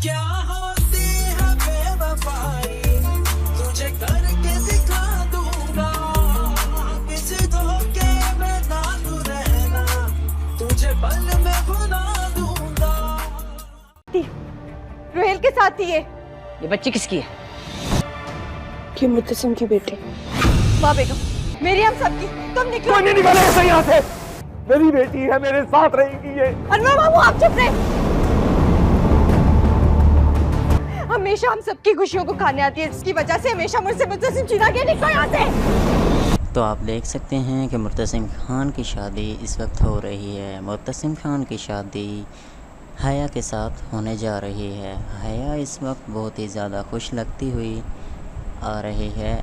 क्या होती है बेवफाई, तुझे करके दिखा दूंगा, किसी धोखे में ना तू रहना, तुझे पल में भुला दूंगा। रोहेल के साथ ही ये बच्ची किसकी है? ये मुतसिम की बेटी। वाह बेगम, मेरी हम सबकी, तुम निकलो। कोई नहीं निकलेगा यहाँ से। मेरी बेटी है, मेरे साथ रहेगी ये। अनवर मामू आप चुप रहे। हमेशा हम सबकी खुशियों को खाने आती है, इसकी वजह से हमेशा मुझसे मुतसिम छीना गया। निकलो यहाँ से। तो आप देख सकते हैं कि मुर्तसिम खान की शादी इस वक्त हो रही है। मुर्तसिम खान की शादी हया के साथ होने जा रही है। हया इस वक्त बहुत ही ज़्यादा खुश लगती हुई आ रही है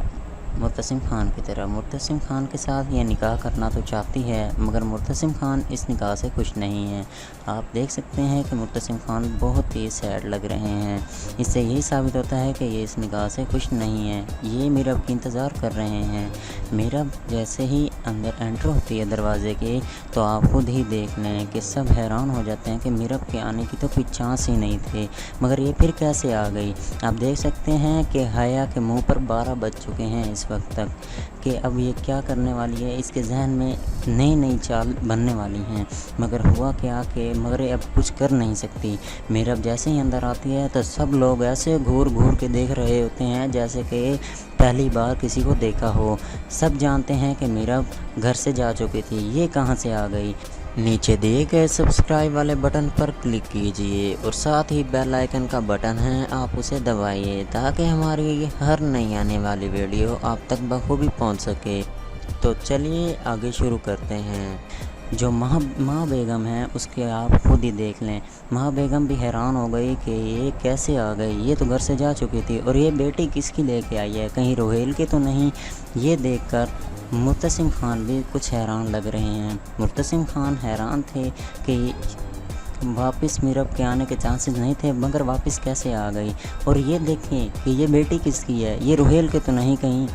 मुर्तसिम खान की तरह। मुर्तसिम खान के साथ ये निकाह करना तो चाहती है, मगर मुर्तसिम खान इस निकाह से खुश नहीं है। आप देख सकते हैं कि मुर्तसिम खान बहुत ही सैड लग रहे हैं। इससे यही साबित होता है कि ये इस निकाह से खुश नहीं है। ये मीरब की इंतज़ार कर रहे हैं। मीरब जैसे ही अंदर एंटर होती है दरवाज़े के, तो आप खुद ही देख लें कि सब हैरान हो जाते हैं कि मीरब के आने की तो कोई चांस ही नहीं थे, मगर ये फिर कैसे आ गई। आप देख सकते हैं कि हया के मुँह पर 12 बज चुके हैं इस वक्त तक, कि अब ये क्या करने वाली है। इसके जहन में नई नई चाल बनने वाली हैं, मगर हुआ क्या कि मगर अब कुछ कर नहीं सकती। मीरब जैसे ही अंदर आती है तो सब लोग ऐसे घूर घूर के देख रहे होते हैं जैसे कि पहली बार किसी को देखा हो। सब जानते हैं कि मीरब घर से जा चुकी थी, ये कहाँ से आ गई। नीचे दिए गए सब्सक्राइब वाले बटन पर क्लिक कीजिए और साथ ही बेल आइकन का बटन है, आप उसे दबाइए ताकि हमारी हर नई आने वाली वीडियो आप तक बखूबी पहुंच सके। तो चलिए आगे शुरू करते हैं। जो माँ बेगम है उसके आप खुद ही देख लें। माँ बेगम भी हैरान हो गई कि ये कैसे आ गई, ये तो घर से जा चुकी थी और ये बेटी किसकी लेके आई है, कहीं रोहेल की तो नहीं। ये देखकर मुर्तसिम खान भी कुछ हैरान लग रहे हैं। मुर्तसिम खान हैरान थे कि वापस मीरब के आने के चांसेस नहीं थे, मगर वापस कैसे आ गई। और ये देखें कि ये बेटी किसकी है, ये रोहेल के तो नहीं कहीं।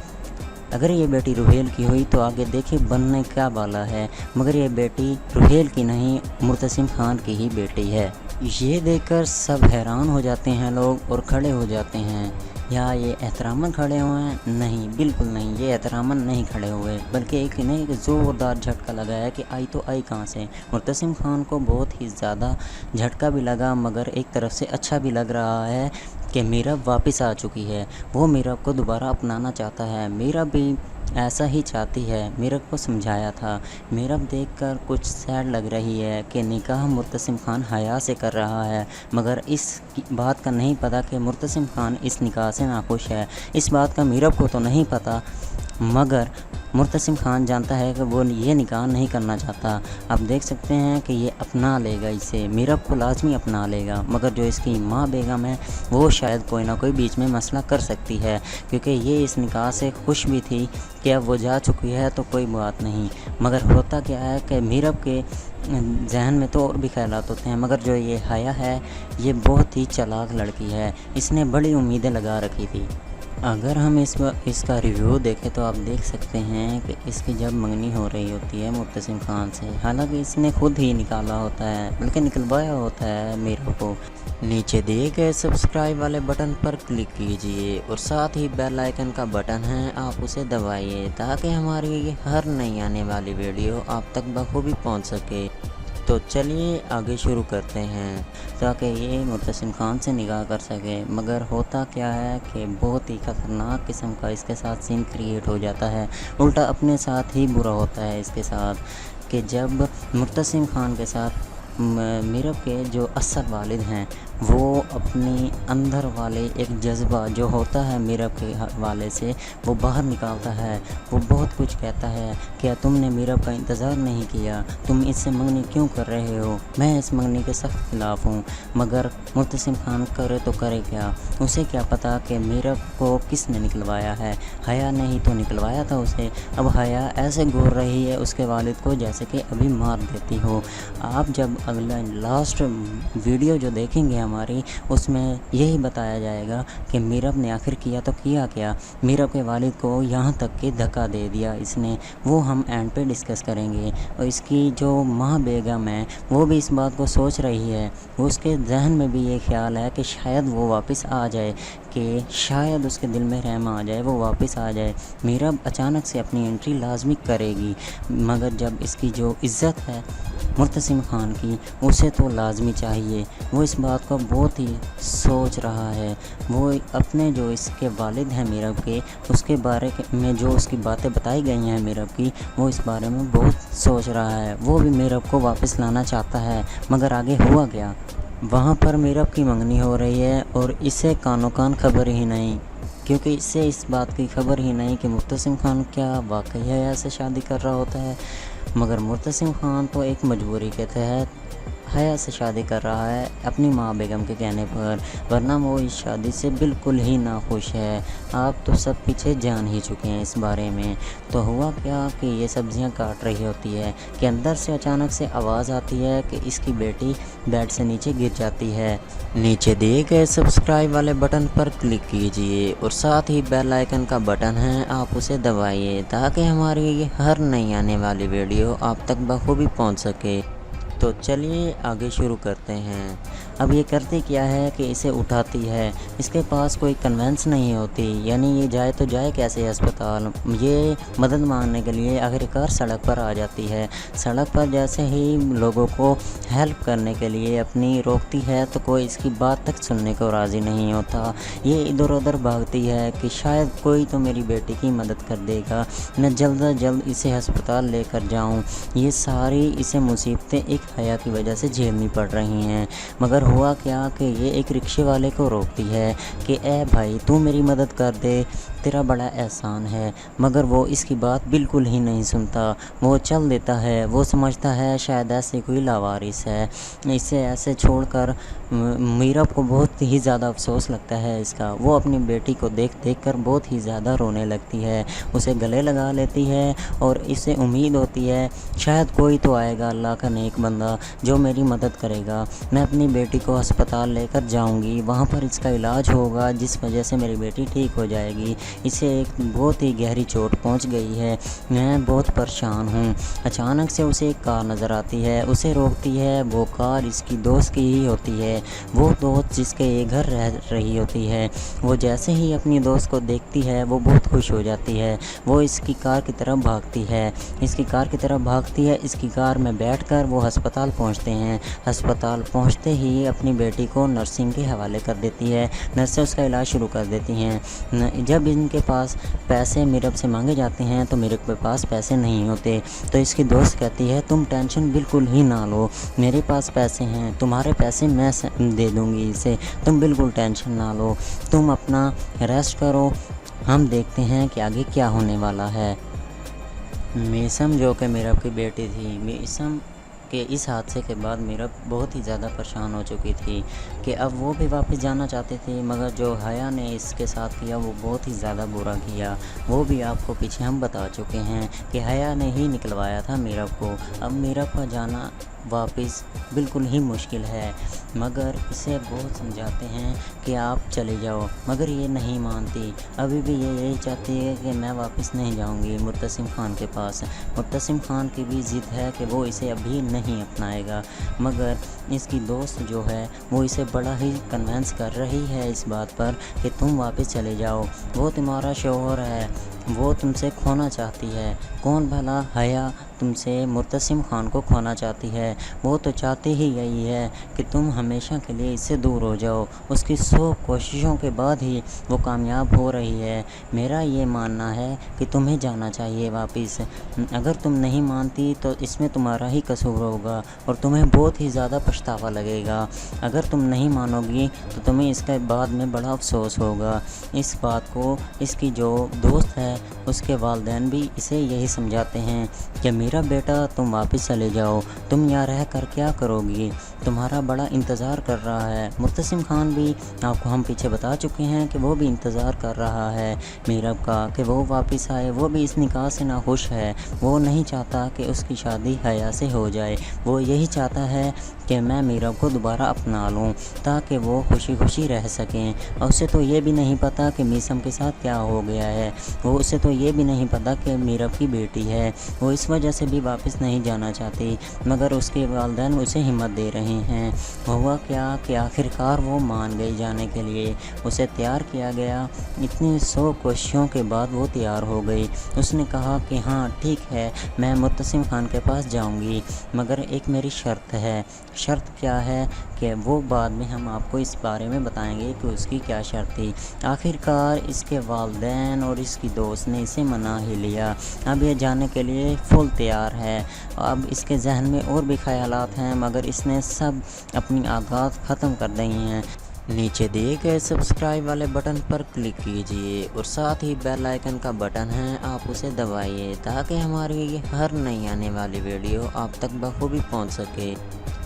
अगर ये बेटी रोहेल की हुई तो आगे देखिए बनने क्या वाला है, मगर ये बेटी रोहेल की नहीं, मुर्तसिम खान की ही बेटी है। ये देखकर सब हैरान हो जाते हैं लोग और खड़े हो जाते हैं। या ये एहतरामन खड़े हुए हैं? नहीं, बिल्कुल नहीं, ये एहतरामन नहीं खड़े हुए, बल्कि एक इन्हें एक ज़ोरदार झटका लगा है कि आई तो आई कहाँ से। मुर्तसिम खान को बहुत ही ज़्यादा झटका भी लगा, मगर एक तरफ से अच्छा भी लग रहा है कि मीरब वापस आ चुकी है। वो मीरब को दोबारा अपनाना चाहता है। मीरब भी ऐसा ही चाहती है। मीरब को समझाया था। मीरब देखकर कुछ सैड लग रही है कि निकाह मुर्तसिम खान हया से कर रहा है, मगर इस बात का नहीं पता कि मुर्तसिम खान इस निकाह से नाखुश है। इस बात का मीरब को तो नहीं पता, मगर मुर्तसिम खान जानता है कि वो ये निकाह नहीं करना चाहता। आप देख सकते हैं कि ये अपना लेगा इसे, मीरब को लाजमी अपना लेगा, मगर जो इसकी माँ बेगम है वो शायद कोई ना कोई बीच में मसला कर सकती है, क्योंकि ये इस निकाह से खुश भी थी कि अब वो जा चुकी है तो कोई बात नहीं। मगर होता क्या है कि मीरब के जहन में तो और भी ख्यालात होते हैं, मगर जो ये हया है ये बहुत ही चालाक लड़की है, इसने बड़ी उम्मीदें लगा रखी थी। अगर हम इसका रिव्यू देखें तो आप देख सकते हैं कि इसकी जब मंगनी हो रही होती है मुर्तसिम खान से, हालांकि इसने खुद ही निकाला होता है, बल्कि निकलवाया होता है मीरब को। नीचे दिए गए सब्सक्राइब वाले बटन पर क्लिक कीजिए और साथ ही बेल आइकन का बटन है, आप उसे दबाइए ताकि हमारी हर नई आने वाली वीडियो आप तक बखूबी पहुँच सके। तो चलिए आगे शुरू करते हैं ताकि ये मुर्तसिम खान से निकाह कर सके। मगर होता क्या है कि बहुत ही ख़तरनाक किस्म का इसके साथ सीन क्रिएट हो जाता है। उल्टा अपने साथ ही बुरा होता है इसके साथ, कि जब मुर्तसिम खान के साथ मीरब के जो असल वालिद हैं वो अपनी अंदर वाले एक जज्बा जो होता है मीरब के वाले से वो बाहर निकालता है। वो बहुत कुछ कहता है, क्या तुमने मीरब का इंतज़ार नहीं किया, तुम इससे मंगनी क्यों कर रहे हो, मैं इस मंगनी के सख्त खिलाफ़ हूँ। मगर मुर्तसिम खान करे तो करे क्या, उसे क्या पता कि मीरब को किसने निकलवाया है, हया ने ही तो निकलवाया था उसे। अब हया ऐसे घूर रही है उसके वालिद को जैसे कि अभी मार देती हो। आप जब अगला लास्ट वीडियो जो देखेंगे हमारी, उसमें यही बताया जाएगा कि मीरब ने आखिर किया तो किया क्या। मीरब के वालिद को यहाँ तक कि धक्का दे दिया इसने, वो हम एंड पे डिस्कस करेंगे। और इसकी जो माँ बेगम है वो भी इस बात को सोच रही है, उसके जहन में भी ये ख्याल है कि शायद वो वापस आ जाए, कि शायद उसके दिल में रहम आ जाए, वो वापस आ जाए। मीरब अचानक से अपनी एंट्री लाजमी करेगी, मगर जब इसकी जो इज़्ज़त है मुर्तसिम खान की, उसे तो लाजमी चाहिए। वो इस बात को बहुत ही सोच रहा है। वो अपने जो इसके वालिद हैं मीरब के, उसके बारे में जो उसकी बातें बताई गई हैं मीरब की, वो इस बारे में बहुत सोच रहा है। वो भी मीरब को वापस लाना चाहता है, मगर आगे हुआ क्या। वहाँ पर मीरब की मंगनी हो रही है और इसे कानो कान खबर ही नहीं, क्योंकि इससे इस बात की खबर ही नहीं कि मुर्तसिम खान क्या वाकई हया से शादी कर रहा होता है। मगर मुर्तसिम खान तो एक मजबूरी के तहत हया से शादी कर रहा है अपनी माँ बेगम के कहने पर, वरना वो इस शादी से बिल्कुल ही नाखुश है। आप तो सब पीछे जान ही चुके हैं इस बारे में। तो हुआ क्या कि ये सब्जियां काट रही होती है कि अंदर से अचानक से आवाज़ आती है कि इसकी बेटी बेड से नीचे गिर जाती है। नीचे दिए गए सब्सक्राइब वाले बटन पर क्लिक कीजिए और साथ ही बेल आइकन का बटन है, आप उसे दबाइए ताकि हमारी हर नई आने वाली वीडियो आप तक बखूबी पहुंच सके। तो चलिए आगे शुरू करते हैं। अब ये करती क्या है कि इसे उठाती है, इसके पास कोई कन्वेंस नहीं होती, यानी ये जाए तो जाए कैसे अस्पताल। ये मदद मांगने के लिए आखिरकार सड़क पर आ जाती है। सड़क पर जैसे ही लोगों को हेल्प करने के लिए अपनी रोकती है तो कोई इसकी बात तक सुनने को राज़ी नहीं होता। ये इधर उधर भागती है कि शायद कोई तो मेरी बेटी की मदद कर देगा, मैं जल्द अज जल्द इसे अस्पताल लेकर जाऊँ। ये सारी इसे मुसीबतें एक हया की वजह से झेलनी पड़ रही हैं। मगर हुआ क्या कि ये एक रिक्शे वाले को रोकती है कि ए भाई तू मेरी मदद कर दे, तेरा बड़ा एहसान है। मगर वो इसकी बात बिल्कुल ही नहीं सुनता, वो चल देता है। वो समझता है शायद ऐसे कोई लावारिस है, इसे ऐसे छोड़कर मीरब को बहुत ही ज़्यादा अफसोस लगता है इसका। वो अपनी बेटी को देख देख कर बहुत ही ज़्यादा रोने लगती है, उसे गले लगा लेती है और इसे उम्मीद होती है शायद कोई तो आएगा अल्लाह का नेक बंदा जो मेरी मदद करेगा। मैं अपनी बेटी को अस्पताल लेकर जाऊंगी, वहाँ पर इसका इलाज होगा जिस वजह से मेरी बेटी ठीक हो जाएगी। इसे एक बहुत ही गहरी चोट पहुँच गई है, मैं बहुत परेशान हूँ। अचानक से उसे एक कार नज़र आती है, उसे रोकती है। वो कार इसकी दोस्त की ही होती है, वो दोस्त जिसके ये घर रह रही होती है। वो जैसे ही अपनी दोस्त को देखती है वो बहुत खुश हो जाती है। वो इसकी कार की तरफ भागती है, इसकी कार की तरफ भागती है। इसकी कार में बैठकर वो अस्पताल पहुंचते हैं। अस्पताल पहुंचते ही अपनी बेटी को नर्सिंग के हवाले कर देती है, नर्सें उसका इलाज शुरू कर देती हैं। जब इनके पास पैसे मीरब से मांगे जाते हैं तो मेरे के पास पैसे नहीं होते, तो इसकी दोस्त कहती है तुम टेंशन बिल्कुल ही ना लो, मेरे पास पैसे हैं, तुम्हारे पैसे मैं दे दूँगी इसे, तुम बिल्कुल टेंशन ना लो, तुम अपना रेस्ट करो, हम देखते हैं कि आगे क्या होने वाला है। मीसम जो कि मीरब की बेटी थी, मीसम के इस हादसे के बाद मीरब बहुत ही ज़्यादा परेशान हो चुकी थी कि अब वो भी वापस जाना चाहते थे, मगर जो हया ने इसके साथ किया वो बहुत ही ज़्यादा बुरा किया। वो भी आपको पीछे हम बता चुके हैं कि हया ने ही निकलवाया था मीरब को। अब मीरब का जाना वापस बिल्कुल ही मुश्किल है, मगर इसे बहुत समझाते हैं कि आप चले जाओ, मगर ये नहीं मानती। अभी भी ये यही चाहती है कि मैं वापस नहीं जाऊंगी मुर्तसिम खान के पास। मुर्तसिम खान की भी ज़िद है कि वो इसे अभी नहीं अपनाएगा, मगर इसकी दोस्त जो है वो इसे बड़ा ही कन्वेंस कर रही है इस बात पर कि तुम वापस चले जाओ, वो तुम्हारा शौहर है, वो तुमसे खोना चाहती है। कौन भला हया तुमसे मुर्तसिम खान को खोना चाहती है, वो तो चाहती ही यही है कि तुम हमेशा के लिए इससे दूर हो जाओ। उसकी 100 कोशिशों के बाद ही वो कामयाब हो रही है। मेरा ये मानना है कि तुम्हें जाना चाहिए वापस। अगर तुम नहीं मानती तो इसमें तुम्हारा ही कसूर होगा और तुम्हें बहुत ही ज़्यादा पछतावा लगेगा। अगर तुम नहीं मानोगी तो तुम्हें इसके बाद में बड़ा अफसोस होगा। इस बात को इसकी जो दोस्त है उसके वालिदैन भी इसे यही समझाते हैं कि मेरा बेटा तुम वापस चले जाओ, तुम यहाँ रह कर क्या करोगी, तुम्हारा बड़ा इंतज़ार कर रहा है। मुर्तसिम खान भी आपको हम पीछे बता चुके हैं कि वो भी इंतज़ार कर रहा है मीरब का कि वो वापस आए। वो भी इस निकाह से नाखुश है, वो नहीं चाहता कि उसकी शादी हया से हो जाए, वो यही चाहता है کہ میں میرب کو دوبارہ اپنا لوں تاکہ وہ خوشی خوشی رہ سکیں. اور اسے تو یہ بھی نہیں پتہ کہ میثم کے ساتھ کیا ہو گیا ہے. اسے تو یہ بھی نہیں پتہ کہ میرب کی بیٹی ہے. وہ اس وجہ سے بھی واپس نہیں جانا چاہتی، مگر اس کے والدین اسے ہمت دے رہے ہیں. ہوا کیا کہ آخرکار وہ مان گئی جانے کے لیے. اسے تیار کیا گیا. اتنی 100 کوششوں کے بعد وہ تیار ہو گئی. اس نے کہا کہ ہاں ٹھیک ہے، میں مبتسم خان کے پاس جاؤں گی، مگر ایک میری شرط ہے. شرط کیا ہے کہ وہ بعد میں ہم آپ کو اس بارے میں بتائیں گے کہ اس کی کیا شرط تھی. آخرکار اس کے والدین اور اس کی دوست نے اسے منا ہی لیا. اب یہ جانے کے لیے فل تیار ہے. اب اس کے ذہن میں اور بھی خیالات ہیں، مگر اس نے سب اپنی آغاز ختم کر دی ہیں. نیچے دیے گئے سبسکرائب والے بٹن پر کلک کیجئے اور ساتھ ہی بیل آئیکن کا بٹن ہے، آپ اسے دبائیے تاکہ ہماری ہر نئی آنے والی ویڈیو آپ تک بخوبی پہنچ سکے.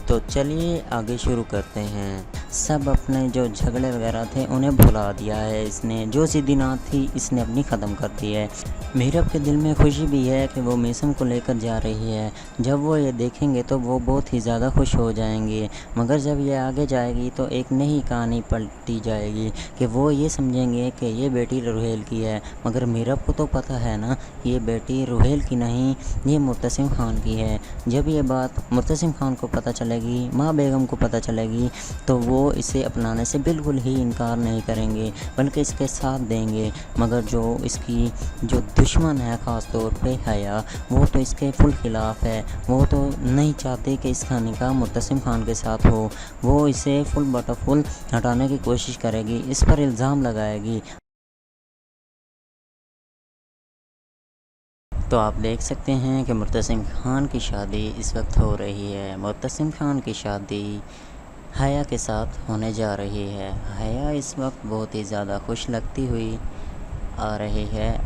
تو چلیے آگے شروع کرتے ہیں. سب اپنے جو جھگڑے وغیرہ تھے انہیں بھلا دیا ہے. اس نے جو سی دنات تھی اس نے اپنی ختم کر دی ہے. میرب کے دل میں خوشی بھی ہے کہ وہ میثم کو لے کر جا رہی ہے. جب وہ یہ دیکھیں گے تو وہ بہت ہی زیادہ خوش ہو جائیں گے، مگر جب یہ آگے جائے گی تو ایک نئی کہانی پلٹی جائے گی کہ وہ یہ سمجھیں گے کہ یہ بیٹی روہیل کی ہے. مگر میرب کو تو پتہ ہے نا، یہ بیٹی روہیل کی نہیں، یہ مبتسم خان کی ہے. جب یہ بات مبتسم خان کو پتہ چلے گی، ماں بیگم کو پتہ چلے گی، تو وہ اسے اپنانے سے بالکل ہی انکار نہیں کریں گے، بلکہ اس کے ساتھ دیں گے. مگر جو اس کی جو دشمن ہے خاص طور پہ حیا، وہ تو اس کے فل خلاف ہے. وہ تو نہیں چاہتے کہ اس کا نکاح مبتسم خان کے ساتھ ہو. وہ اسے فل بٹا فل ہٹانے کی کوشش کرے گی، اس پر الزام لگائے گی. تو آپ دیکھ سکتے ہیں کہ مبتسم خان کی شادی اس وقت ہو رہی ہے. مبتسم خان کی شادی حیا کے ساتھ ہونے جا رہی ہے. حیا اس وقت بہت ہی زیادہ خوش لگتی ہوئی آ رہی ہے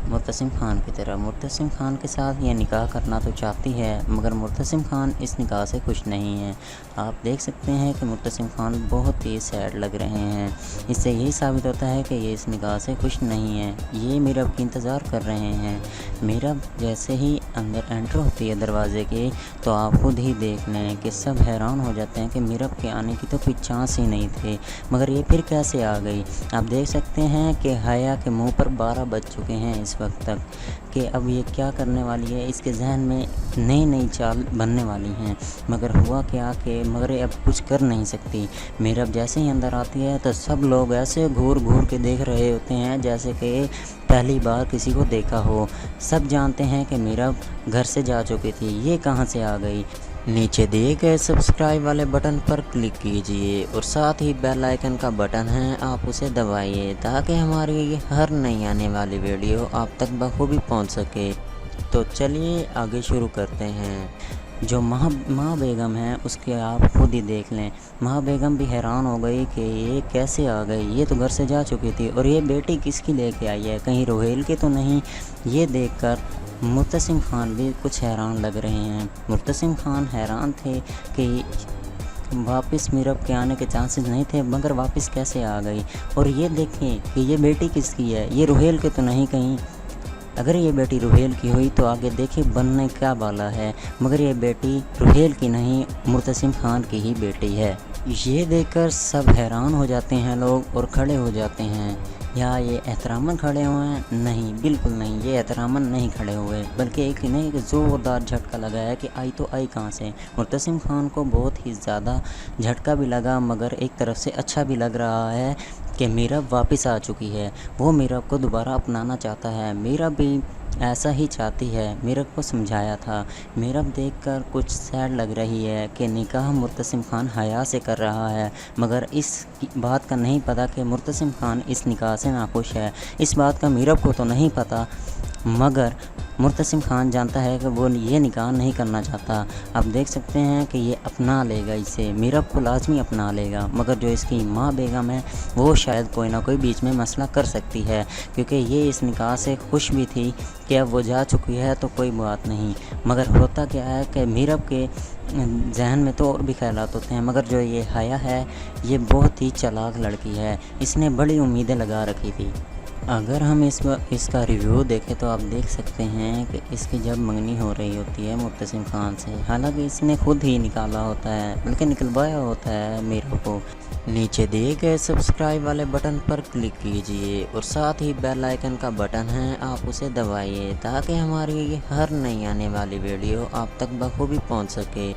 مبتسم خان کی طرح. مبتسم خان کے ساتھ یہ نکاح کرنا تو چاہتی ہے، مگر مبتسم خان اس نکاح سے خوش نہیں ہے. آپ دیکھ سکتے ہیں کہ مبتسم خان بہت ہی سیڈ لگ رہے ہیں. اس سے یہی ثابت ہوتا ہے کہ یہ اس نکاح سے خوش نہیں ہے. یہ میرب کی انتظار کر رہے ہیں. میرب جیسے ہی اندر انٹر ہوتی ہے دروازے کے، تو آپ خود ہی دیکھ لیں کہ سب حیران ہو جاتے ہیں کہ میرب کے آنے کی تو کوئی چانس ہی نہیں تھے، مگر یہ پھر کیسے آ گئی. آپ دیکھ سکتے ہیں کہ حیا کے منہ پر 12 بج چکے ہیں اس وقت تک کہ اب یہ کیا کرنے والی ہے. اس کے ذہن میں نئی چال بننے والی ہیں، مگر ہوا کیا کہ مگر اب کچھ کر نہیں سکتی. میرب جیسے ہی اندر آتی ہے تو سب لوگ ایسے گھور کے دیکھ رہے ہوتے ہیں جیسے کہ پہلی بار کسی کو دیکھا ہو. سب جانتے ہیں کہ میرب گھر سے جا چکی تھی، یہ کہاں سے آ گئی. نیچے دیے گئے سبسکرائب والے بٹن پر کلک کیجئے اور ساتھ ہی بیل آئیکن کا بٹن ہے، آپ اسے دبائیے تاکہ ہماری ہر نئی آنے والی ویڈیو آپ تک بخوبی پہنچ سکے. تو چلیے آگے شروع کرتے ہیں. جو ماں بیگم ہے اس کے آپ خود ہی دیکھ لیں. ماں بیگم بھی حیران ہو گئی کہ یہ کیسے آ گئی، یہ تو گھر سے جا چکی تھی، اور یہ بیٹی کس کی لے کے آئی ہے، کہیں روہیل کی تو نہیں. یہ دیکھ کر مبتسم خان بھی کچھ حیران لگ رہے ہیں. مبتسم خان حیران تھے کہ واپس میرب کے آنے کے چانسز نہیں تھے، مگر واپس کیسے آ گئی. اور یہ دیکھیں کہ یہ بیٹی کس کی ہے، یہ روہیل کی تو نہیں کہیں. اگر یہ بیٹی روہیل کی ہوئی تو آگے دیکھیں بننے کیا والا ہے، مگر یہ بیٹی روہیل کی نہیں، مبتسم خان کی ہی بیٹی ہے. یہ دیکھ کر سب حیران ہو جاتے ہیں لوگ اور کھڑے ہو جاتے ہیں. یا یہ احتراماً کھڑے ہوئے ہیں؟ نہیں، بالکل نہیں، یہ احتراماً نہیں کھڑے ہوئے، بلکہ ایک زوردار جھٹکا لگا ہے کہ آئی تو آئی کہاں سے. مبتسم خان کو بہت ہی زیادہ جھٹکا بھی لگا، مگر ایک طرف سے اچھا بھی لگ رہا ہے کہ میرب واپس آ چکی ہے. وہ میرب کو دوبارہ اپنانا چاہتا ہے. میرب بھی ایسا ہی چاہتی ہے. میرب کو سمجھایا تھا. میرب دیکھ کر کچھ سیڈ لگ رہی ہے کہ نکاح مبتسم خان حیا سے کر رہا ہے، مگر اس بات کا نہیں پتہ کہ مبتسم خان اس نکاح سے ناخوش ہے. اس بات کا میرب کو تو نہیں پتہ، مگر مبتسم خان جانتا ہے کہ وہ یہ نکاح نہیں کرنا چاہتا. آپ دیکھ سکتے ہیں کہ یہ اپنا لے گا اسے، میرب کو لازمی اپنا لے گا، مگر جو اس کی ماں بیگم ہے وہ شاید کوئی نہ کوئی بیچ میں مسئلہ کر سکتی ہے، کیونکہ یہ اس نکاح سے خوش بھی تھی کہ اب وہ جا چکی ہے تو کوئی بات نہیں. مگر ہوتا کیا ہے کہ میرب کے ذہن میں تو اور بھی خیالات ہوتے ہیں، مگر جو یہ حیا ہے یہ بہت ہی چالاک لڑکی ہے. اس نے بڑی امیدیں لگا رکھی تھی. अगर हम इसका रिव्यू देखें तो आप देख सकते हैं कि इसकी जब मंगनी हो रही होती है मुर्तसिम खान से, हालांकि इसने खुद ही निकाला होता है, बल्कि निकलवाया होता है मीरा को। नीचे दिए गए सब्सक्राइब वाले बटन पर क्लिक कीजिए और साथ ही बेल आइकन का बटन है, आप उसे दबाइए ताकि हमारी हर नई आने वाली वीडियो आप तक बखूबी पहुंच सके।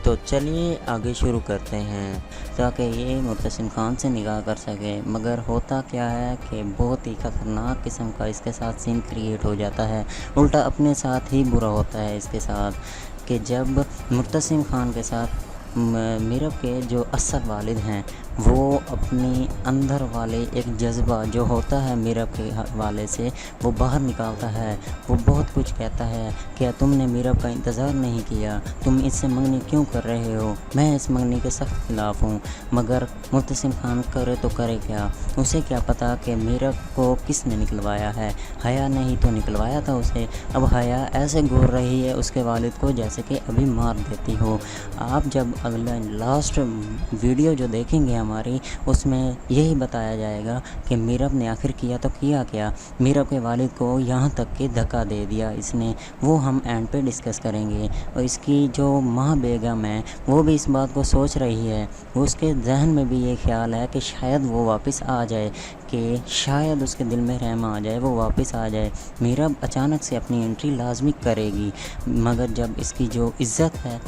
तो चलिए आगे शुरू करते हैं ताकि ये मुर्तसिम खान से निकाह कर सके। मगर होता क्या है कि बहुत ही ख़तरनाक किस्म का इसके साथ सीन क्रिएट हो जाता है, उल्टा अपने साथ ही बुरा होता है इसके साथ। कि जब मुर्तसिम खान के साथ मीरब के जो असल वालिद हैं वो अपनी अंदर वाले एक जज्बा जो होता है मीरब के वाले से वो बाहर निकालता है। वो बहुत कुछ कहता है, क्या तुमने मीरब का इंतज़ार नहीं किया, तुम इससे मंगनी क्यों कर रहे हो, मैं इस मंगनी के सख्त खिलाफ़ हूँ। मगर मुर्तसिम खान करे तो करे क्या, उसे क्या पता कि मीरब को किसने निकलवाया है, हया ने ही तो निकलवाया था उसे। अब हया ऐसे घूर रही है उसके वालिद को जैसे कि अभी मार देती हो। आप जब अगला लास्ट वीडियो जो देखेंगे हमारी, उसमें यही बताया जाएगा कि मीरब ने आखिर किया तो किया क्या। मीरब के वालिद को यहाँ तक कि धक्का दे दिया इसने, वो हम एंड पे डिस्कस करेंगे। और इसकी जो माँ बेगम है वो भी इस बात को सोच रही है, उसके जहन में भी ये ख्याल है कि शायद वो वापस आ जाए, कि शायद उसके दिल में रहम आ जाए, वो वापस आ जाए। मीरब अचानक से अपनी एंट्री लाजमी करेगी, मगर जब इसकी जो इज़्ज़त है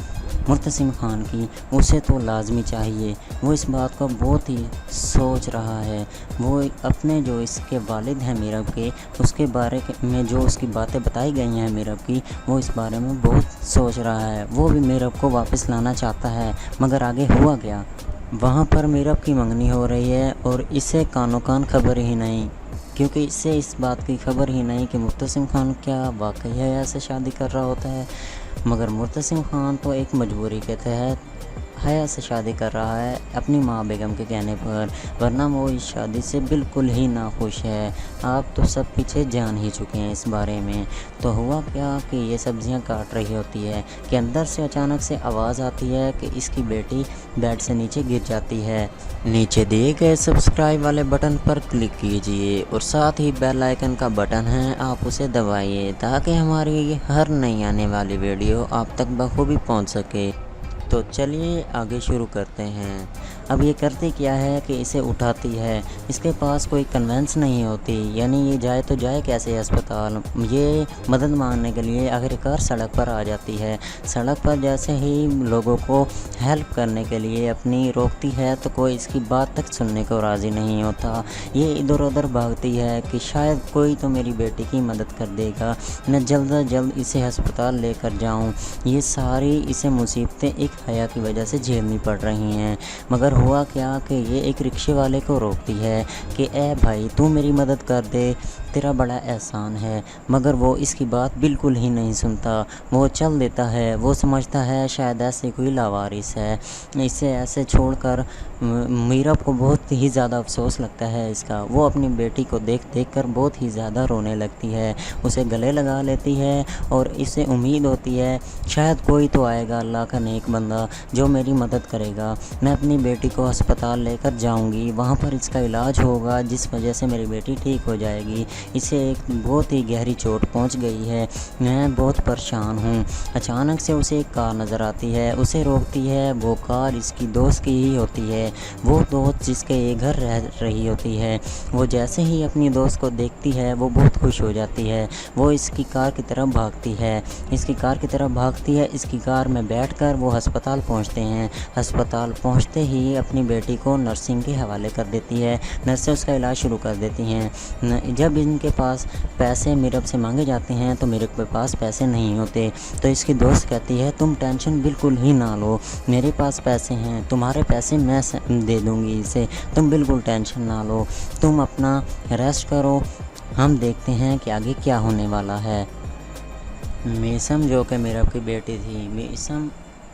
मुर्तसिम खान की, उसे तो लाजमी चाहिए। वो इस बात को बहुत ही सोच रहा है। वो अपने जो इसके वालिद हैं मीरब के, उसके बारे में जो उसकी बातें बताई गई हैं मीरब की, वो इस बारे में बहुत सोच रहा है। वो भी मीरब को वापस लाना चाहता है। मगर आगे हुआ क्या, वहाँ पर मीरब की मंगनी हो रही है और इसे कानो कान खबर ही नहीं, क्योंकि इससे इस बात की खबर ही नहीं कि मुर्तसिम खान क्या वाकई हया से शादी कर रहा होता है। मगर मुर्तसिम खान तो एक मजबूरी के तहत हया से शादी कर रहा है अपनी माँ बेगम के कहने पर, वरना वो इस शादी से बिल्कुल ही नाखुश है। आप तो सब पीछे जान ही चुके हैं इस बारे में। तो हुआ क्या कि ये सब्जियां काट रही होती है कि अंदर से अचानक से आवाज़ आती है कि इसकी बेटी बेड से नीचे गिर जाती है। नीचे दिए गए सब्सक्राइब वाले बटन पर क्लिक कीजिए और साथ ही बेल आइकन का बटन है, आप उसे दबाइए ताकि हमारी हर नई आने वाली वीडियो आप तक बखूबी पहुँच सके। तो चलिए आगे शुरू करते हैं। अब ये करती क्या है कि इसे उठाती है, इसके पास कोई कन्वेंस नहीं होती, यानी ये जाए तो जाए कैसे अस्पताल। ये मदद मांगने के लिए आखिरकार सड़क पर आ जाती है। सड़क पर जैसे ही लोगों को हेल्प करने के लिए अपनी रोकती है तो कोई इसकी बात तक सुनने को राज़ी नहीं होता। ये इधर उधर भागती है कि शायद कोई तो मेरी बेटी की मदद कर देगा, मैं जल्द अज जल्द इसे अस्पताल लेकर जाऊँ। ये सारी इसे मुसीबतें एक हया की वजह से झेलनी पड़ रही हैं। मगर हुआ क्या कि ये एक रिक्शे वाले को रोकती है कि ए भाई तू मेरी मदद कर दे, तेरा बड़ा एहसान है। मगर वो इसकी बात बिल्कुल ही नहीं सुनता, वो चल देता है। वो समझता है शायद ऐसे कोई लावारिस है, इसे ऐसे छोड़कर मीरब को बहुत ही ज़्यादा अफसोस लगता है इसका। वो अपनी बेटी को देख देख कर बहुत ही ज़्यादा रोने लगती है, उसे गले लगा लेती है और इसे उम्मीद होती है शायद कोई तो आएगा अल्लाह का नेक बंदा जो मेरी मदद करेगा। मैं अपनी बेटी को अस्पताल लेकर जाऊंगी, वहाँ पर इसका इलाज होगा जिस वजह से मेरी बेटी ठीक हो जाएगी। इसे एक बहुत ही गहरी चोट पहुँच गई है, मैं बहुत परेशान हूँ। अचानक से उसे एक कार नज़र आती है, उसे रोकती है। वो कार इसकी दोस्त की ही होती है, वो दोस्त जिसके ये घर रह रही होती है। वो जैसे ही अपनी दोस्त को देखती है वो बहुत खुश हो जाती है। वो इसकी कार की तरफ भागती है, इसकी कार की तरफ भागती है। इसकी कार में बैठकर वो अस्पताल पहुंचते हैं। अस्पताल पहुंचते ही अपनी बेटी को नर्सिंग के हवाले कर देती है, नर्सें उसका इलाज शुरू कर देती हैं। जब इनके पास पैसे मीरब से मांगे जाते हैं तो मेरे के पास पैसे नहीं होते, तो इसकी दोस्त कहती है तुम टेंशन बिल्कुल ही ना लो, मेरे पास पैसे हैं, तुम्हारे पैसे मैं दे दूँगी इसे, तुम बिल्कुल टेंशन ना लो, तुम अपना रेस्ट करो, हम देखते हैं कि आगे क्या होने वाला है। मीसम जो कि मीरब की बेटी थी, मीसम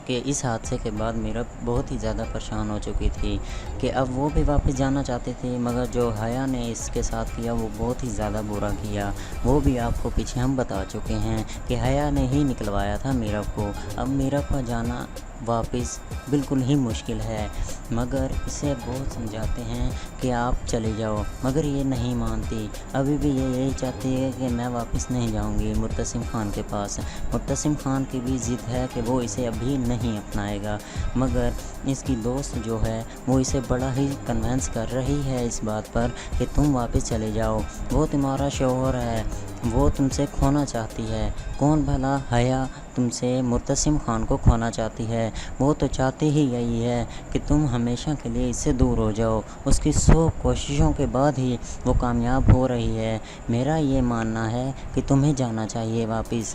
के इस हादसे के बाद मीरब बहुत ही ज़्यादा परेशान हो चुकी थी कि अब वो भी वापस जाना चाहती थी, मगर जो हया ने इसके साथ किया वो बहुत ही ज़्यादा बुरा किया। वो भी आपको पीछे हम बता चुके हैं कि हया ने ही निकलवाया था मीरब को। अब मीरब का जाना वापस बिल्कुल ही मुश्किल है, मगर इसे बहुत समझाते हैं कि आप चले जाओ, मगर ये नहीं मानती। अभी भी ये यही चाहती है कि मैं वापस नहीं जाऊंगी मुर्तसिम खान के पास। मुर्तसिम खान की भी ज़िद है कि वो इसे अभी नहीं अपनाएगा, मगर इसकी दोस्त जो है वो इसे बड़ा ही कन्वेंस कर रही है इस बात पर कि तुम वापस चले जाओ। वो तुम्हारा शौहर है, वो तुमसे खोना चाहती है। कौन भला हया तुमसे मुर्तसिम खान को खोना चाहती है? वो तो चाहती ही यही है कि तुम हमेशा के लिए इससे दूर हो जाओ। उसकी 100 कोशिशों के बाद ही वो कामयाब हो रही है। मेरा ये मानना है कि तुम्हें जाना चाहिए वापस।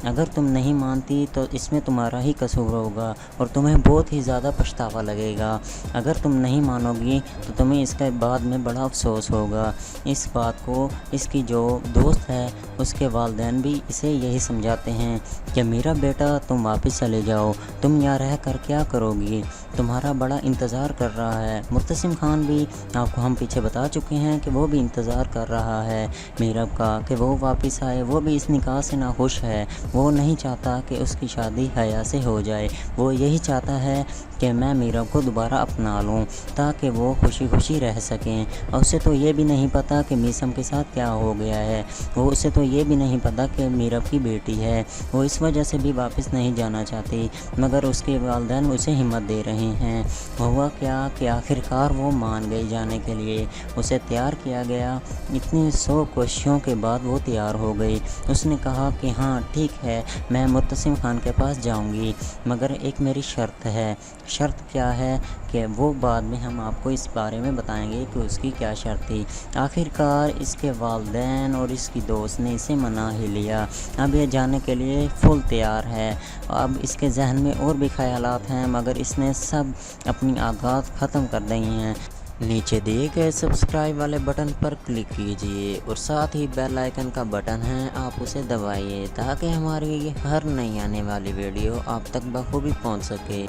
अगर तुम नहीं मानती तो इसमें तुम्हारा ही कसूर होगा और तुम्हें बहुत ही ज़्यादा पछतावा लगेगा। अगर तुम नहीं मानोगी तो तुम्हें इसके बाद में बड़ा अफसोस होगा। इस बात को इसकी जो दोस्त है उसके वालिदैन भी इसे यही समझाते हैं कि मेरा बेटा तुम वापस चले जाओ, तुम यहाँ रह कर क्या करोगी, तुम्हारा बड़ा इंतज़ार कर रहा है। मुर्तसिम खान भी आपको हम पीछे बता चुके हैं कि वो भी इंतज़ार कर रहा है मीरब का कि वो वापस आए। वो भी इस निकाह से नाखुश है। वो नहीं चाहता कि उसकी शादी हया से हो जाए। वो यही चाहता है कि मैं मीरब को दोबारा अपना लूँ ताकि वो खुशी खुशी रह सकें। और उसे तो ये भी नहीं पता कि मीसम के साथ क्या हो गया है। वो उसे तो ये भी नहीं पता कि मीरब की बेटी है। वो इस वजह से भी वापस नहीं जाना चाहती, मगर उसके वालिदैन उसे हिम्मत दे रहे हैं। हुआ क्या कि आखिरकार वो मान गई जाने के लिए। उसे तैयार किया गया। इतनी 100 कोशिशों के बाद वो तैयार हो गई। उसने कहा कि हाँ ठीक है, मैं मुर्तसिम खान के पास जाऊंगी, मगर एक मेरी शर्त है। शर्त क्या है कि वो बाद में हम आपको इस बारे में बताएंगे कि उसकी क्या शर्त थी। आखिरकार इसके वालिदैन और इसकी दोस्त ने इसे मना ही लिया। अब ये जाने के लिए फुल तैयार है। अब इसके जहन में और भी ख्यालात हैं, मगर इसने सब अपनी आगाज़ ख़त्म कर दी हैं। नीचे दिए गए सब्सक्राइब वाले बटन पर क्लिक कीजिए और साथ ही बेल आइकन का बटन है, आप उसे दबाइए ताकि हमारी हर नई आने वाली वीडियो आप तक बखूबी पहुंच सके।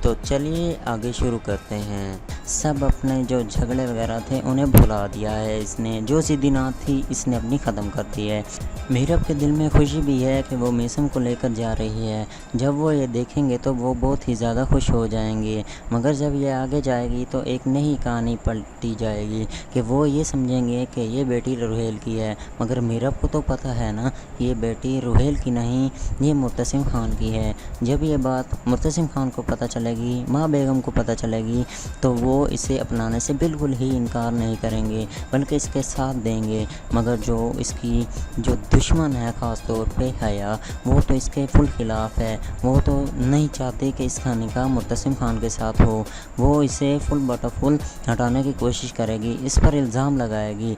तो चलिए आगे शुरू करते हैं। सब अपने जो झगड़े वगैरह थे उन्हें भुला दिया है इसने। जो सी दिनात थी इसने अपनी ख़त्म कर दी है। मीरब के दिल में खुशी भी है कि वो मीसम को लेकर जा रही है। जब वो ये देखेंगे तो वो बहुत ही ज़्यादा खुश हो जाएंगे, मगर जब ये आगे जाएगी तो एक नई कहानी पलटी जाएगी कि वो ये समझेंगे कि ये बेटी रुहेल की है, मगर मीरब को तो पता है ना ये बेटी रुहेल की नहीं, ये मुर्तसिम खान की है। जब ये बात मुर्तसिम खान को पता चलेगी, माँ बेगम को पता चलेगी, तो वो इसे अपनाने से बिल्कुल ही इनकार नहीं करेंगे, बल्कि इसके साथ देंगे। मगर जो इसकी जो दुश्मन है ख़ास तौर पे हया, वो तो इसके फुल खिलाफ़ है। वो तो नहीं चाहते कि इसका निकाह मुर्तसिम खान के साथ हो। वो इसे फुल बटा फुल हटाने की कोशिश करेगी, इस पर इल्ज़ाम लगाएगी।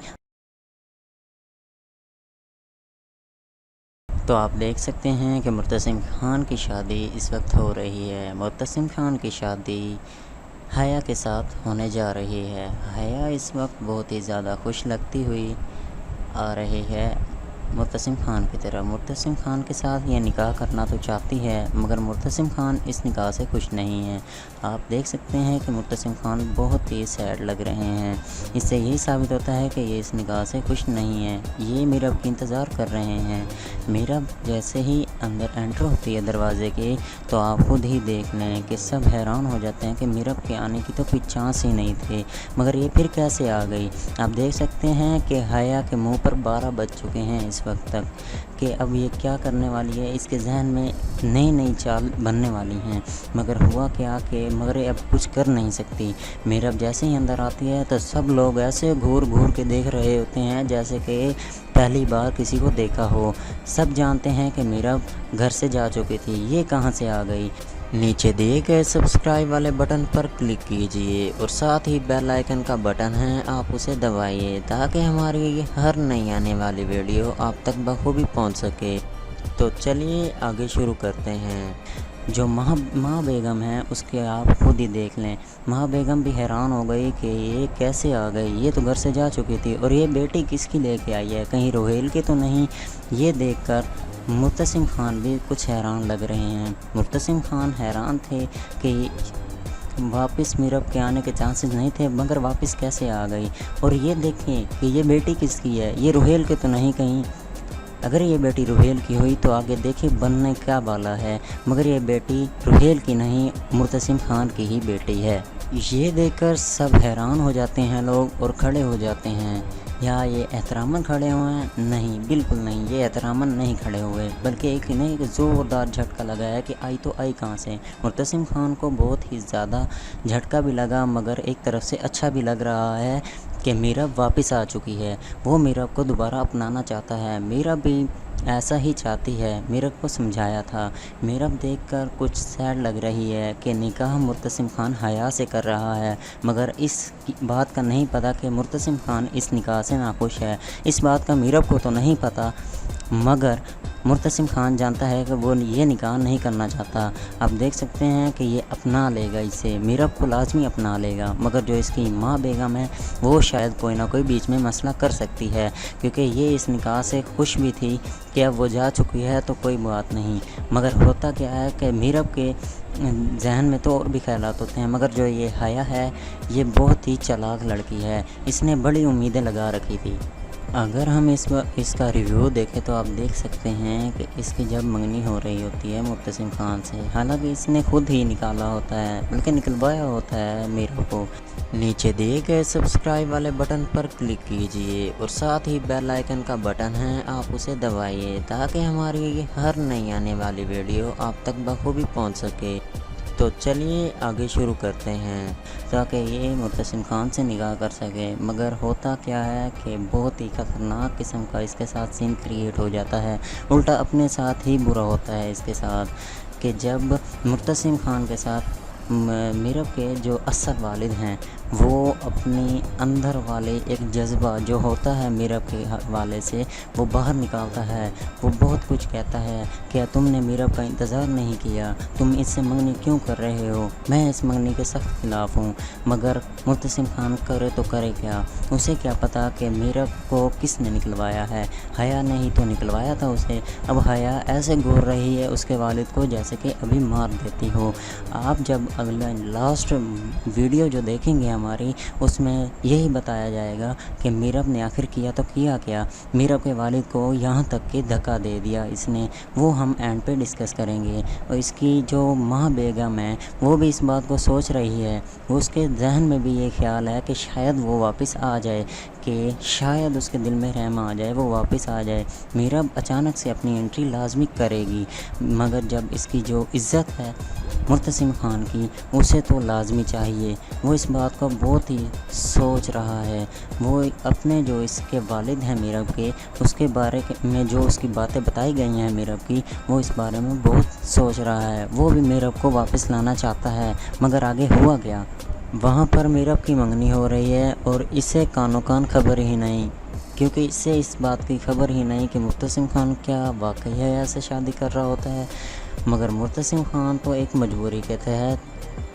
तो आप देख सकते हैं कि मुर्तसिम खान की शादी इस वक्त हो रही है। मुर्तसिम खान की शादी हया के साथ होने जा रही है। हया इस वक्त बहुत ही ज़्यादा खुश लगती हुई आ रही है मुर्तसिम खान की तरह। मुर्तसिम खान के साथ ये निकाह करना तो चाहती है, मगर मुर्तसिम खान इस निकाह से खुश नहीं है। आप देख सकते हैं कि मुर्तसिम खान बहुत ही सैड लग रहे हैं। इससे यही साबित होता है कि ये इस निकाह से खुश नहीं है। ये मीरब की इंतज़ार कर रहे हैं। मीरब जैसे ही अंदर एंटर होती है दरवाज़े के, तो आप खुद ही देख लें कि सब हैरान हो जाते हैं कि मीरब के आने की तो कोई चांस ही नहीं थे, मगर ये फिर कैसे आ गई। आप देख सकते हैं कि हया के मुँह पर 12 बज चुके हैं इस वक्त तक कि अब ये क्या करने वाली है। इसके जहन में नई नई चाल बनने वाली हैं, मगर हुआ क्या कि मगर अब कुछ कर नहीं सकती। मीरब जैसे ही अंदर आती है तो सब लोग ऐसे घूर घूर के देख रहे होते हैं जैसे कि पहली बार किसी को देखा हो। सब जानते हैं कि मीरब घर से जा चुकी थी, ये कहाँ से आ गई। नीचे दिए गए सब्सक्राइब वाले बटन पर क्लिक कीजिए और साथ ही बेल आइकन का बटन है, आप उसे दबाइए ताकि हमारी हर नई आने वाली वीडियो आप तक बखूबी पहुंच सके। तो चलिए आगे शुरू करते हैं। जो माँ बेगम है उसके आप खुद ही देख लें। माँ बेगम भी हैरान हो गई कि ये कैसे आ गई, ये तो घर से जा चुकी थी और ये बेटी किसकी लेके आई है, कहीं रुहेल की तो नहीं। ये देखकर मुर्तसिम खान भी कुछ हैरान लग रहे हैं। मुर्तसिम खान हैरान थे कि वापस मीरब के आने के चांसेस नहीं थे, मगर वापस कैसे आ गई। और ये देखें कि ये बेटी किसकी है, ये रुहेल के तो नहीं कहीं। अगर ये बेटी रुहेल की हुई तो आगे देखिए बनने क्या वाला है, मगर ये बेटी रुहेल की नहीं मुर्तसिम खान की ही बेटी है। ये देखकर सब हैरान हो जाते हैं लोग और खड़े हो जाते हैं। या ये एहतरामन खड़े हुए हैं? नहीं, बिल्कुल नहीं, ये एहतरामन नहीं खड़े हुए, बल्कि एक इन्हें एक ज़ोरदार झटका लगा है कि आई तो आई कहाँ से। मुर्तसिम खान को बहुत ही ज़्यादा झटका भी लगा, मगर एक तरफ से अच्छा भी लग रहा है कि मीरब वापस आ चुकी है। वो मीरब को दोबारा अपनाना चाहता है। मीरब भी ऐसा ही चाहती है। मीरब को समझाया था। मीरब देखकर कुछ सैड लग रही है कि निकाह मुर्तसिम खान हया से कर रहा है, मगर इस बात का नहीं पता कि मुर्तसिम खान इस निकाह से नाखुश है। इस बात का मीरब को तो नहीं पता, मगर मुर्तसिम खान जानता है कि वो ये निकाह नहीं करना चाहता। आप देख सकते हैं कि ये अपना लेगा इसे, मीरब को लाजमी अपना लेगा, मगर जो इसकी माँ बेगम है वो शायद कोई ना कोई बीच में मसला कर सकती है, क्योंकि ये इस निकाह से खुश भी थी कि अब वो जा चुकी है तो कोई बात नहीं। मगर होता क्या है कि मीरब के जहन में तो और भी ख्यालात होते हैं, मगर जो ये हया है ये बहुत ही चालाक लड़की है। इसने बड़ी उम्मीदें लगा रखी थी। अगर हम इसका रिव्यू देखें तो आप देख सकते हैं कि इसकी जब मंगनी हो रही होती है मुर्तसिम खान से, हालांकि इसने खुद ही निकाला होता है, बल्कि निकलवाया होता है मीरब को। नीचे दिए गए सब्सक्राइब वाले बटन पर क्लिक कीजिए और साथ ही बेल आइकन का बटन है, आप उसे दबाइए ताकि हमारी हर नई आने वाली वीडियो आप तक बखूबी पहुंच सके। तो चलिए आगे शुरू करते हैं ताकि ये मुर्तसिम खान से निकाह कर सके। मगर होता क्या है कि बहुत ही ख़तरनाक किस्म का इसके साथ सीन क्रिएट हो जाता है। उल्टा अपने साथ ही बुरा होता है इसके साथ कि जब मुर्तसिम खान के साथ मीरब के जो असल वालिद हैं वो अपनी अंदर वाले एक जज्बा जो होता है मीरब के वाले से वो बाहर निकालता है। वो बहुत कुछ कहता है, क्या तुमने मीरब का इंतज़ार नहीं किया, तुम इससे मंगनी क्यों कर रहे हो, मैं इस मंगनी के सख्त खिलाफ़ हूँ। मगर मुर्तसिम खान करे तो करे क्या, उसे क्या पता कि मीरब को किसने निकलवाया है। हया ने ही तो निकलवाया था उसे। अब हया ऐसे घूर रही है उसके वालिद को जैसे कि अभी मार देती हो। आप जब अगला लास्ट वीडियो जो देखेंगे हमारी, उसमें यही बताया जाएगा कि मीरब ने आखिर किया तो किया क्या। मीरब के वालिद को यहाँ तक कि धक्का दे दिया इसने, वो हम एंड पे डिस्कस करेंगे। और इसकी जो माँ बेगम है वो भी इस बात को सोच रही है, उसके जहन में भी ये ख्याल है कि शायद वो वापस आ जाए, कि शायद उसके दिल में रहम आ जाए, वो वापस आ जाए। मीरब अचानक से अपनी एंट्री लाजमी करेगी, मगर जब इसकी जो इज़्ज़त है मुर्तसिम खान की उसे तो लाजमी चाहिए। वो इस बात को बहुत ही सोच रहा है। वो अपने जो इसके वालिद हैं मीरब के, उसके बारे में जो उसकी बातें बताई गई हैं मीरब की, वो इस बारे में बहुत सोच रहा है। वो भी मीरब को वापस लाना चाहता है, मगर आगे हुआ क्या। वहाँ पर मीरब की मंगनी हो रही है और इसे कानो कान खबर ही नहीं, क्योंकि इससे इस बात की खबर ही नहीं कि मुर्तसिम खान क्या वाकई हया से शादी कर रहा होता है। मगर मुर्तसिम खान तो एक मजबूरी के तहत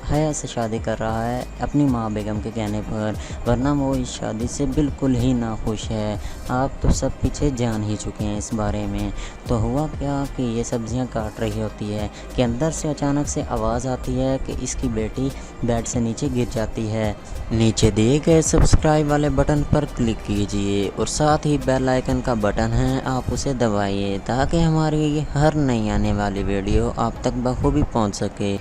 हया से शादी कर रहा है अपनी माँ बेगम के कहने पर, वरना वो इस शादी से बिल्कुल ही नाखुश है। आप तो सब पीछे जान ही चुके हैं इस बारे में। तो हुआ क्या कि ये सब्जियां काट रही होती है कि अंदर से अचानक से आवाज़ आती है कि इसकी बेटी बेड से नीचे गिर जाती है। नीचे दिए गए सब्सक्राइब वाले बटन पर क्लिक कीजिए और साथ ही बेल आइकन का बटन है, आप उसे दबाइए ताकि हमारी हर नई आने वाली वीडियो आप तक बखूबी पहुँच सके।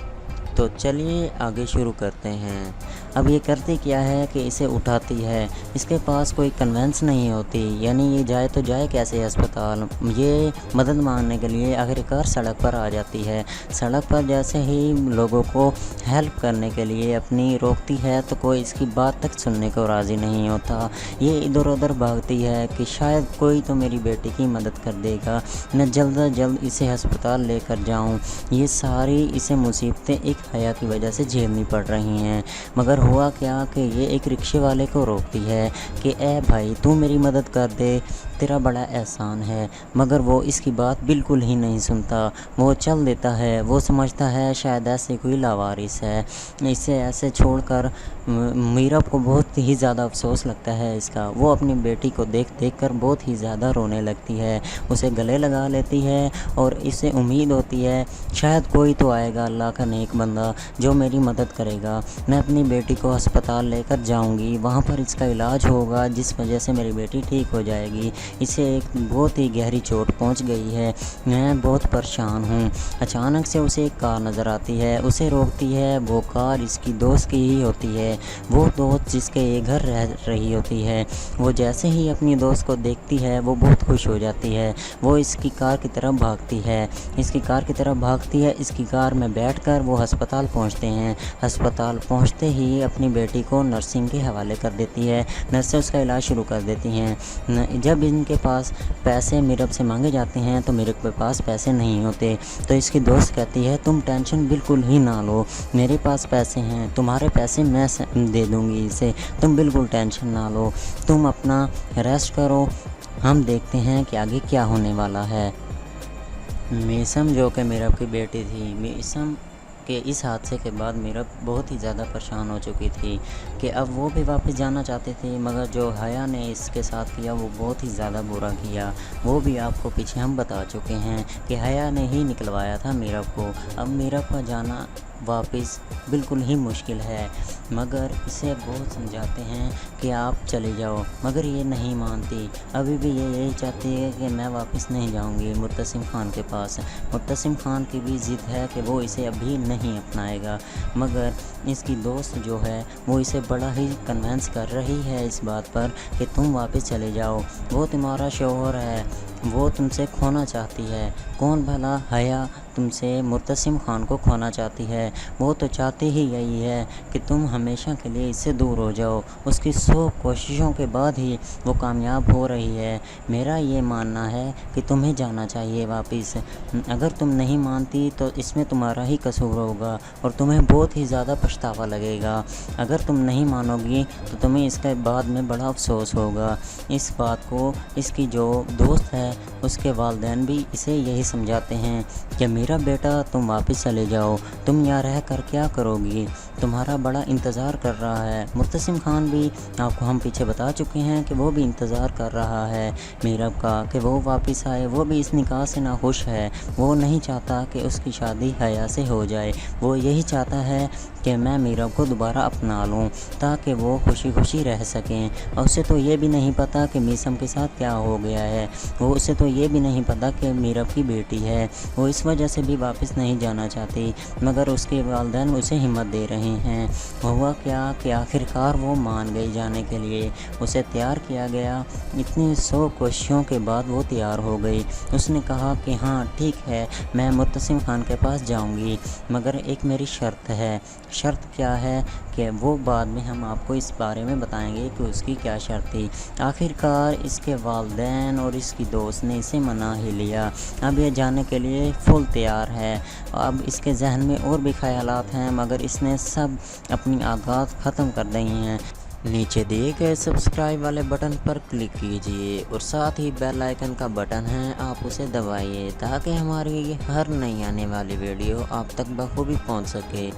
तो चलिए आगे शुरू करते हैं। अब ये करती क्या है कि इसे उठाती है। इसके पास कोई कन्वेंस नहीं होती, यानी ये जाए तो जाए कैसे अस्पताल। ये मदद मांगने के लिए आखिरकार सड़क पर आ जाती है। सड़क पर जैसे ही लोगों को हेल्प करने के लिए अपनी रोकती है तो कोई इसकी बात तक सुनने को राज़ी नहीं होता। ये इधर उधर भागती है कि शायद कोई तो मेरी बेटी की मदद कर देगा, मैं जल्द अज जल्द इसे अस्पताल लेकर जाऊँ। ये सारी इसे मुसीबतें एक हया की वजह से झेलनी पड़ रही हैं। मगर हुआ क्या कि ये एक रिक्शे वाले को रोकती है कि ए भाई तू मेरी मदद कर दे, तेरा बड़ा एहसान है। मगर वो इसकी बात बिल्कुल ही नहीं सुनता, वो चल देता है। वो समझता है शायद ऐसे कोई लावारिस है, इसे ऐसे छोड़कर मीरब को बहुत ही ज़्यादा अफसोस लगता है इसका। वो अपनी बेटी को देख देख कर बहुत ही ज़्यादा रोने लगती है, उसे गले लगा लेती है और इसे उम्मीद होती है शायद कोई तो आएगा, अल्लाह का नेक बंदा बंदा जो मेरी मदद करेगा। मैं अपनी बेटी को अस्पताल लेकर जाऊंगी, वहाँ पर इसका इलाज होगा जिस वजह से मेरी बेटी ठीक हो जाएगी। इसे एक बहुत ही गहरी चोट पहुँच गई है, मैं बहुत परेशान हूँ। अचानक से उसे एक कार नज़र आती है, उसे रोकती है। वो कार इसकी दोस्त की ही होती है, वो दोस्त जिसके ये घर रह रही होती है। वो जैसे ही अपनी दोस्त को देखती है वो बहुत खुश हो जाती है। वो इसकी कार की तरफ भागती है, इसकी कार की तरफ भागती है। इसकी कार में बैठकर वो अस्पताल पहुंचते हैं। अस्पताल पहुंचते ही अपनी बेटी को नर्सिंग के हवाले कर देती है। नर्सें उसका इलाज शुरू कर देती हैं। जब इनके पास पैसे मीरब से मांगे जाते हैं तो मेरे के पास पैसे नहीं होते, तो इसकी दोस्त कहती है तुम टेंशन बिल्कुल ही ना लो, मेरे पास पैसे हैं, तुम्हारे पैसे मैं दे दूँगी इसे, तुम बिल्कुल टेंशन ना लो, तुम अपना रेस्ट करो, हम देखते हैं कि आगे क्या होने वाला है। मीसम जो कि मीरब की बेटी थी, मीसम के इस हादसे के बाद मीरब बहुत ही ज़्यादा परेशान हो चुकी थी कि अब वो भी वापस जाना चाहते थे, मगर जो हया ने इसके साथ किया वो बहुत ही ज़्यादा बुरा किया। वो भी आपको पीछे हम बता चुके हैं कि हया ने ही निकलवाया था मीरब को। अब मीरब का जाना वापस बिल्कुल ही मुश्किल है, मगर इसे बहुत समझाते हैं कि आप चले जाओ, मगर ये नहीं मानती। अभी भी ये यही चाहती है कि मैं वापस नहीं जाऊंगी मुर्तसिम ख़ान के पास। मुर्तसिम ख़ान की भी ज़िद है कि वो इसे अभी नहीं अपनाएगा, मगर इसकी दोस्त जो है वो इसे बड़ा ही कन्वेंस कर रही है इस बात पर कि तुम वापस चले जाओ, वो तुम्हारा शौहर है, वो तुमसे खोना चाहती है। कौन भला हया तुमसे मुर्तसिम ख़ान को खोना चाहती है? वो तो चाहती ही यही है कि तुम हमेशा के लिए इससे दूर हो जाओ। उसकी 100 कोशिशों के बाद ही वो कामयाब हो रही है। मेरा ये मानना है कि तुम्हें जाना चाहिए वापस। अगर तुम नहीं मानती तो इसमें तुम्हारा ही कसूर होगा और तुम्हें बहुत ही ज़्यादा पछतावा लगेगा। अगर तुम नहीं मानोगी तो तुम्हें इसके बाद में बड़ा अफसोस होगा। इस बात को इसकी जो दोस्त है उसके वालिदैन भी इसे यही समझाते हैं कि मेरा बेटा तुम वापस चले जाओ, तुम यहाँ रह कर क्या करोगी, तुम्हारा बड़ा इंतज़ार कर रहा है। मुर्तसिम ख़ान भी आपको हम पीछे बता चुके हैं कि वो भी इंतज़ार कर रहा है मीरब का कि वो वापस आए। वो भी इस निकाह से नाखुश है, वो नहीं चाहता कि उसकी शादी हया से हो जाए। वो यही चाहता है कि मैं मीरब को दोबारा अपना लूँ ताकि वो खुशी खुशी रह सकें। और उसे तो ये भी नहीं पता कि मीसम के साथ क्या हो गया है, वो उसे तो ये भी नहीं पता कि मीरब की बेटी है। वो इस वजह से भी वापस नहीं जाना चाहती, मगर उसके वालिदैन उसे हिम्मत दे रहे हैं। हुआ क्या कि आखिरकार वो मान गई जाने के लिए। उसे तैयार किया गया, इतनी 100 कोशिशों के बाद वो तैयार हो गई। उसने कहा कि हाँ ठीक है, मैं मुर्तसिम ख़ान के पास जाऊंगी, मगर एक मेरी शर्त है। शर्त क्या है कि वो बाद में हम आपको इस बारे में बताएंगे कि उसकी क्या शर्त थी। आखिरकार इसके वालिदैन और इसकी दोस्त ने इसे मना ही लिया। अब ये जाने के लिए फुल तैयार है। अब इसके जहन में और भी ख़यालात हैं, मगर इसने सब अपनी आगाज़ ख़त्म कर दी हैं। नीचे दिए गए सब्सक्राइब वाले बटन पर क्लिक कीजिए और साथ ही बेल आइकन का बटन है, आप उसे दबाइए ताकि हमारी हर नई आने वाली वीडियो आप तक बखूबी पहुंच सके।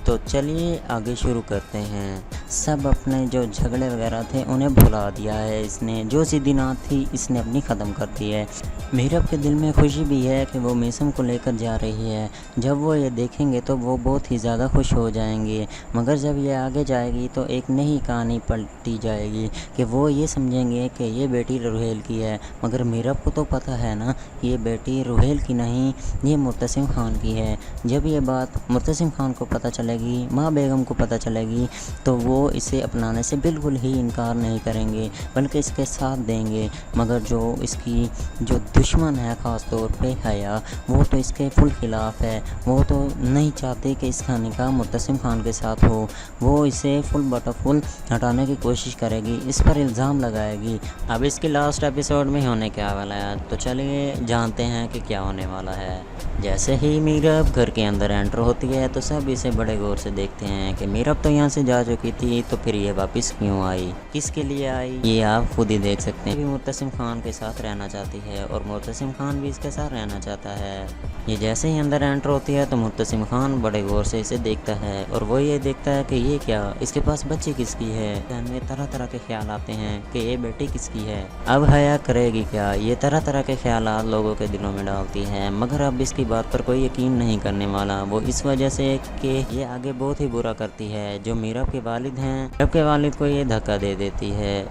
तो चलिए आगे शुरू करते हैं। सब अपने जो झगड़े वगैरह थे उन्हें भुला दिया है इसने, जो जिद्दीनात थी इसने अपनी ख़त्म कर दी है। मीरब के दिल में खुशी भी है कि वो मीसम को लेकर जा रही है। जब वो ये देखेंगे तो वो बहुत ही ज़्यादा खुश हो जाएंगे, मगर जब ये आगे जाएगी तो एक नई कहानी पलटी जाएगी कि वो ये समझेंगे कि ये बेटी रुहेल की है, मगर मीरब को तो पता है ना ये बेटी रुहेल की नहीं, ये मुर्तसिम ख़ान की है। जब ये बात मुर्तसिम ख़ान को पता चलेगी, माँ बेगम को पता चलेगी, तो वो इसे अपनाने से बिल्कुल ही इनकार नहीं करेंगे, बल्कि इसके साथ देंगे। मगर जो इसकी जो दुश्मन है ख़ास तौर पे हया, वो तो इसके फुल ख़िलाफ़ है। वो तो नहीं चाहते कि इसका निकाह मुर्तसिम ख़ान के साथ हो। वो इसे फुल बटा फुल हटाने की कोशिश करेगी, इस पर इल्ज़ाम लगाएगी। अब इसके लास्ट एपिसोड में होने क्या वाला है, तो चलिए जानते हैं कि क्या होने वाला है। जैसे ही मीरब घर के अंदर एंटर होती है तो सब इसे बड़े गौर से देखते हैं कि मीरब तो यहाँ से जा चुकी थी, तो फिर ये वापस क्यों आई, किसके लिए आई, ये आप खुद ही देख सकते हैं। भी मुर्तसिम खान के साथ रहना चाहती है और मुर्तसिम खान भी इसके साथ रहना चाहता है। ये जैसे ही अंदर एंटर होती है तो मुर्तसिम खान बड़े गौर से इसे देखता है और वो ये देखता है कि ये क्या, इसके पास बच्ची किसकी है। ध्यान में तरह तरह के ख्याल आते हैं कि ये बेटी किसकी है। अब हया करेगी क्या, ये तरह तरह के ख्यालात लोगों के दिलों में डालती है, मगर अब इसकी बात पर कोई यकीन नहीं करने वाला। वो इस वजह से कि ये आगे बहुत ही बुरा करती है। जो मीरब के वालिद हैं, मीरब के वालिद को ये धक्का दे देती है।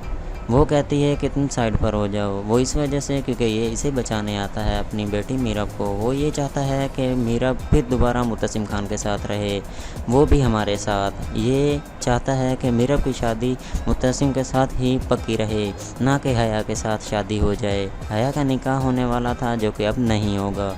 वो कहती है कि तुम साइड पर हो जाओ। वो इस वजह से क्योंकि ये इसे बचाने आता है अपनी बेटी मीरब को। वो ये चाहता है कि मीरब फिर दोबारा मुर्तसिम खान के साथ रहे, वो भी हमारे साथ। ये चाहता है कि मीरब की शादी मुर्तसिम के साथ ही पक्की रहे, ना कि हया के साथ शादी हो जाए। हया का निकाह होने वाला था जो कि अब नहीं होगा।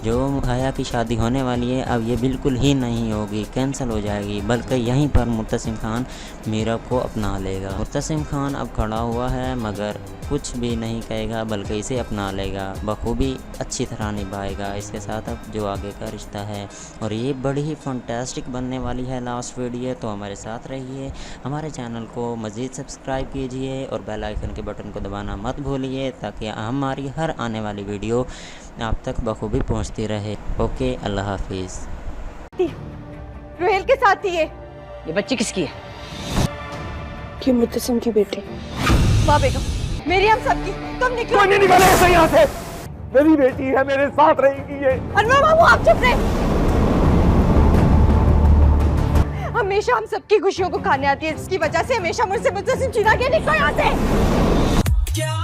जो हया की शादी होने वाली है अब ये बिल्कुल ही नहीं होगी, कैंसिल हो जाएगी, बल्कि यहीं पर मुर्तसिम खान मीरब को अपना लेगा। मुर्तसिम खान अब खड़ा हुआ है मगर कुछ भी नहीं कहेगा, बल्कि इसे अपना लेगा, बखूबी अच्छी तरह निभाएगा इसके साथ अब जो आगे का रिश्ता है। और ये बड़ी ही फंटास्टिक बनने वाली है लास्ट वीडियो, तो हमारे साथ रहिए। हमारे चैनल को मज़ीद सब्सक्राइब कीजिए और बेल आइकन के बटन को दबाना मत भूलिए, ताकि हमारी हर आने वाली वीडियो आप तक बखूबी पहुंचती रहे। ओके, अल्लाह हाफिज़। रोहेल के साथ थी ये बच्ची किसकी है? ये मुर्तसिम की बेटी। वाह बेगम, मेरी हम सबकी, तुम निकलो। कोई नहीं निकले ऐसे यहाँ से, मेरी बेटी है, मेरे साथ रहेगी ये। अनवर मामू आप चुप रहे। हमेशा हम सबकी खुशियों को खाने आती है, इसकी वजह से हमेशा मुझसे मुर्तसिम छीना के निकलो यहाँ से। क्या